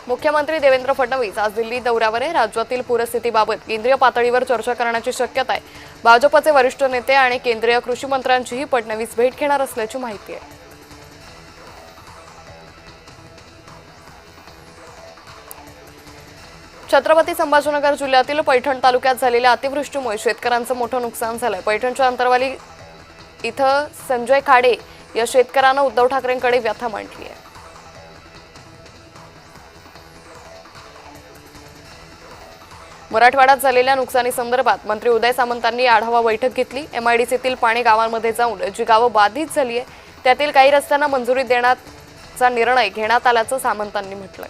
मुख्यमंत्री देवेंद्र फडणवीस आज दिल्ली दौऱ्यावर आहे। राज्यातील पूरस्थितीबाबत केंद्रीय पातळीवर चर्चा करण्याची शक्यता आहे। भाजपचे वरिष्ठ नेते आणि केंद्रीय कृषी मंत्र्यांचीही फडणवीस भेट घेणार असल्याची माहिती आहे। छत्रपती संभाजीनगर जिल्ह्यातील पैठण तालुक्यात झालेल्या अतिवृष्टीमुळे शेतकऱ्यांचं मोठं नुकसान झालंय। पैठणच्या अंतरवाली इथं संजय खाडे या शेतकऱ्यानं उद्धव ठाकरेंकडे व्यथा मांडली आहे। मराठवाड्यात झालेल्या नुकसानीसंदर्भात मंत्री उदय सामंतांनी आढावा बैठक घेतली। एमआयडीसीतील पाणी गावांमध्ये जाऊन जी गावं बाधित झाली आहे त्यातील काही रस्त्यांना मंजुरी देण्याचा निर्णय घेण्यात आल्याचं सामंतांनी म्हटलंय।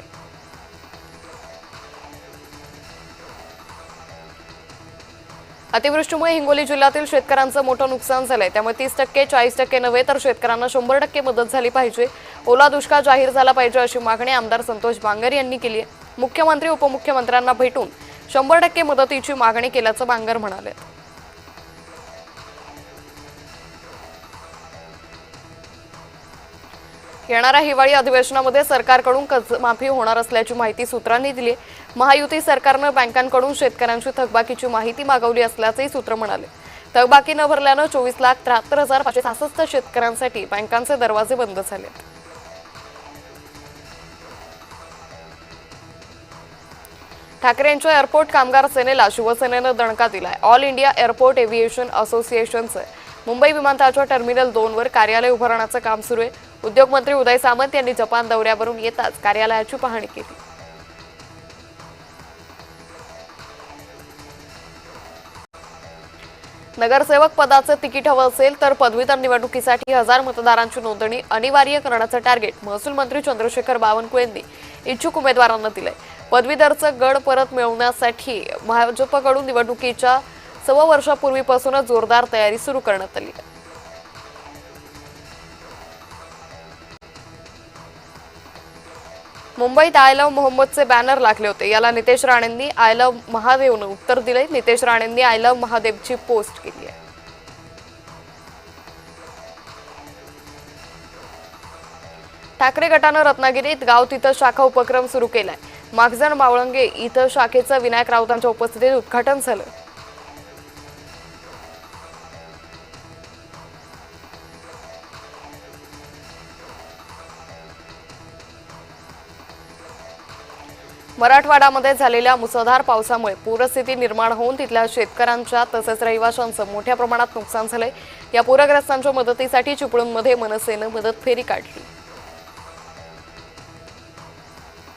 अतिवृष्टीमुळे हिंगोली जिल्ह्यातील शेतकऱ्यांचं मोठं नुकसान झालंय। त्यामुळे 30%, 40% नव्हे तर शेतकऱ्यांना 100% मदत झाली पाहिजे। ओला दुष्काळ जाहीर झाला पाहिजे अशी मागणी आमदार संतोष बांगर यांनी केली आहे। मुख्यमंत्री उपमुख्यमंत्र्यांना भेटून 100% मदतीची मागणी केल्याचं बांगर म्हणाले। येणाऱ्या हिवाळी अधिवेशनामध्ये सरकारकडून कर्जमाफी होणार असल्याची माहिती सूत्रांनी दिली। महायुती सरकारनं बँकांकडून शेतकऱ्यांची थकबाकीची माहिती मागवली असल्याचंही सूत्र म्हणाले। थकबाकी न भरल्यानं 24,73,566 शेतकऱ्यांसाठी बँकांचे दरवाजे बंद झाले। ठाकरेंच्या एअरपोर्ट कामगार सेनेला शिवसेनेनं दणका दिलाय। ऑल इंडिया एअरपोर्ट एव्हिएशन असोसिएशनचं मुंबई विमानतळाच्या टर्मिनल 2 वर कार्यालय उभारण्याचं काम सुरू आहे। उद्योग मंत्री उदय सामंत यांनी जपान दौऱ्यावरून येताच कार्यालयाची पाहणी केली। नगरसेवक पदाचे तिकीट हवं असेल तर पदवीधर निवडणुकीसाठी 1000 मतदारांची नोंदणी अनिवार्य करण्याचं टार्गेट महसूल मंत्री चंद्रशेखर बावनकुळेंनी इच्छुक उमेदवारांना दिलंय। पदवीधरचं गड परत मिळवण्यासाठी भाजपकडून निवडणुकीच्या 6 वर्षापूर्वीपासूनच जोरदार तयारी सुरू करण्यात आली आहे। मुंबईत आय लव्ह मोहम्मदचे बॅनर लागले होते। याला नितेश राणेंनी आय लव्ह महादेवनं उत्तर दिले। नितेश राणेंनी आय लव्ह महादेवची पोस्ट केली आहे। ठाकरे गटानं रत्नागिरीत गाव तिथं शाखा उपक्रम सुरू केलाय। माखजन मावळंगे इथं शाखेचं विनायक राऊतांच्या उपस्थितीत उद्घाटन झालं। मराठवाड्यामध्ये झालेल्या मुसळधार पावसामुळे पूरस्थिती निर्माण होऊन तिथल्या शेतकऱ्यांच्या तसेच रहिवाशांचं मोठ्या प्रमाणात नुकसान झालंय। या पूरग्रस्तांच्या मदतीसाठी चिपळूणमध्ये मनसेनं मदत फेरी काढली।